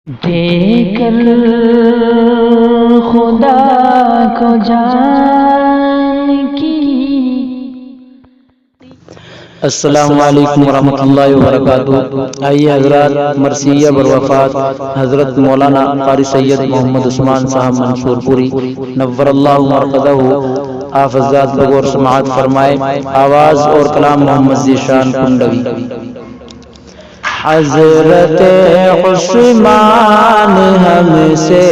دیکھ خدا کو جان کی۔ السلام علیکم ورحمۃ اللہ وبرکاتہ۔ آئیے حضرات، مرثیہ بروفات حضرت مولانا قاری سید محمد عثمان صاحب منصور پوری نور اللہ مرقدہ، آپ حضرات بغور سماعت فرمائے۔ آواز اور کلام محمد ذیشان کنڈوی۔ حضرت عثمان ہم سے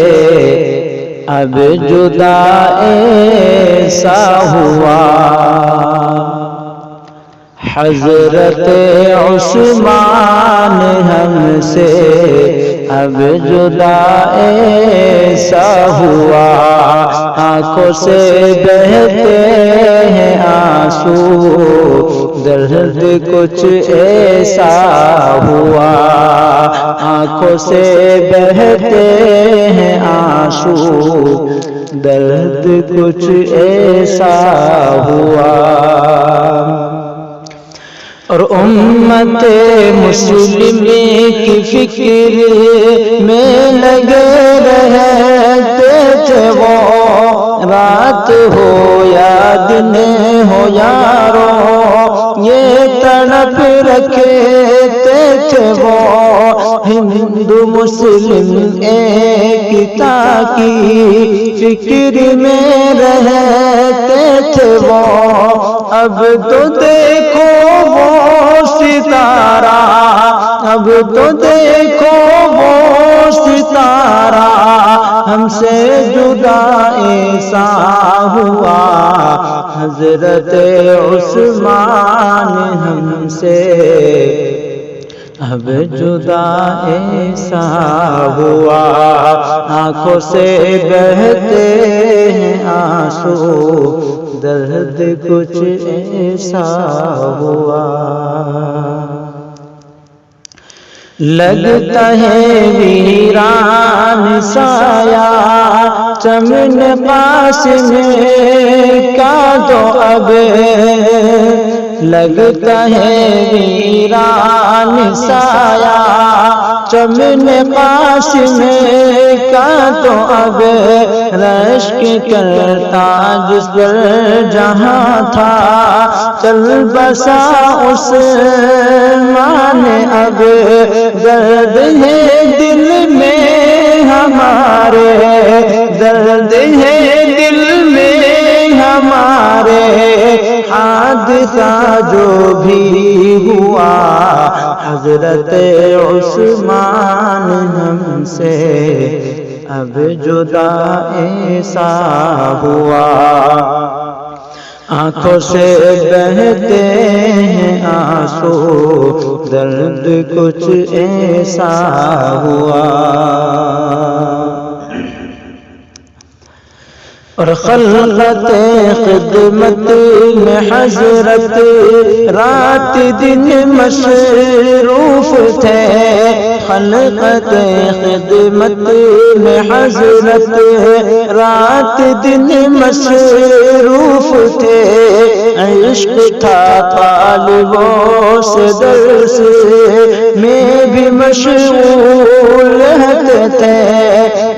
اب جدا ایسا ہوا، حضرت عثمان ہم سے اب جدا ایسا ہوا، آنکھوں سے بہتے ہیں آنسو، درد کچھ ایسا ہوا، آنکھوں سے بہتے ہیں آنسو، درد کچھ ایسا ہوا۔ اور امت مسلمہ کی فکر میں لگے رہتے تھے وہ، رات ہو یا دن ہو یارو، یہ تڑپ رکھتے تھے وہ، ہندو مسلم ایکتا کی فکر میں رہتے تھے وہ۔ اب تو دیکھو وہ ستارہ، اب تو دیکھو وہ ستارہ، ہم سے جدا ایسا ہوا، حضرت عثمان ہم سے اب جدا ایسا ہوا، آنکھوں سے بہتے ہیں آنسو، درد کچھ ایسا ہوا۔ لگتا ہے ویران سایہ چمن قاسم کا تو اب، لگتا ہے ویران سایہ چمن قاسم کا تو اب، رشک کرتا جس پر جہاں تھا چل بسا عثمان اب، درد ہے دل میں ہمارے، درد ہے دل میں ہمارے، حادثہ جو بھی ہوا، حضرت عثمان ہم سے اب جدا ایسا ہوا، آنکھوں سے بہتے ہیں آنسو، درد کچھ ایسا ہوا۔ اور خلقت خدمت میں حضرت رات دن مصروف تھے، خلقت خدمت میں حضرت رات دن مصروف تھے، عشق تھا طالبوں سے درس میں بھی مشغول رہتے تھے،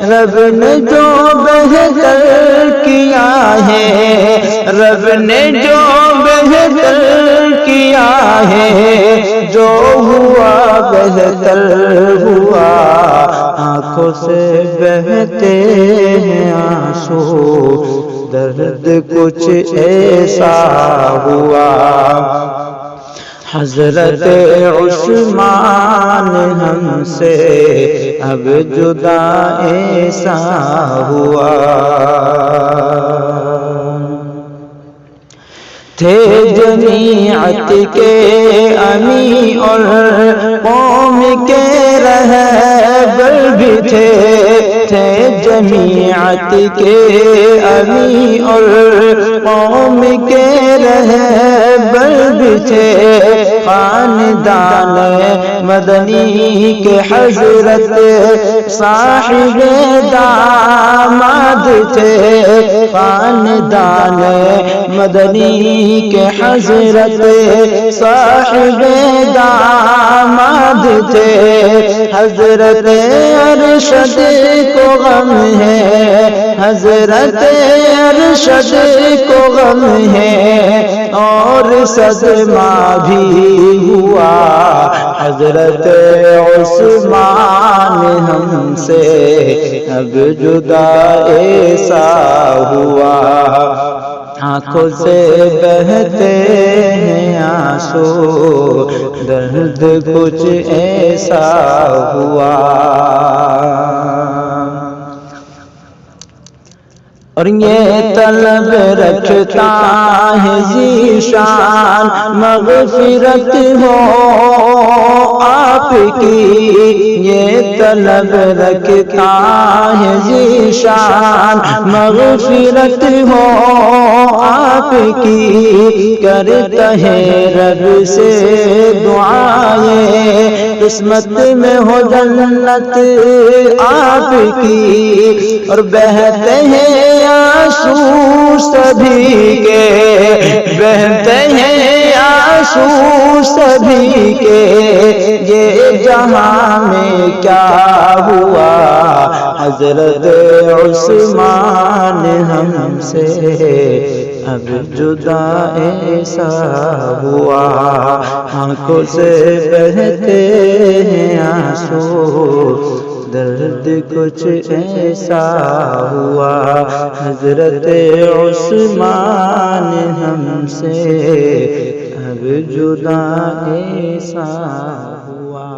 رب نے جو بہتر کیا ہے، رب نے جو بہتر کیا ہے، جو ہوا بہتر ہوا، آنکھوں سے بہتے ہیں آنسو، درد کچھ ایسا ہوا، حضرت عثمان ہم سے اب جدا ایسا ہوا۔ تھے جمیعت کے امی اور قوم کے رہبر بھی تھے، تھے جمیعت کے امی اور قوم کے رہبر بھی تھے، خاندان مدنی کے حضرت صاحب داماد تھے، خاندان مدنی کے حضرت صاحب داماد تھے۔ حضرت ارشد کو غم ہے، حضرت ارشد کو غم ہے، اور صدمہ بھی ہوا حضرت عثمان ہم سے اب جدا ایسا ہوا۔ آنکھوں سے بہتے ہیں آنسو، درد کچھ ایسا ہوا۔ اور یہ طلب رکھتا ہے ذیشان مغفرت ہو آپ کی، یہ طلب رکھتا ہے ذیشان مغفرت ہو آپ کی، کرتا ہے رب سے دعائیں قسمت میں ہو جنت آپ کی، اور بہتے ہیں آنسو سبھی کے، بہتے ہیں آنسو سبھی کے، یہ جہاں میں کیا ہوا حضرت عثمان ہم سے اب جدا ایسا ہوا۔ آنکھوں سے بہتے ہیں آنسو، درد کچھ ایسا ہوا، حضرت عثمان ہم سے اب جدا ایسا ہوا۔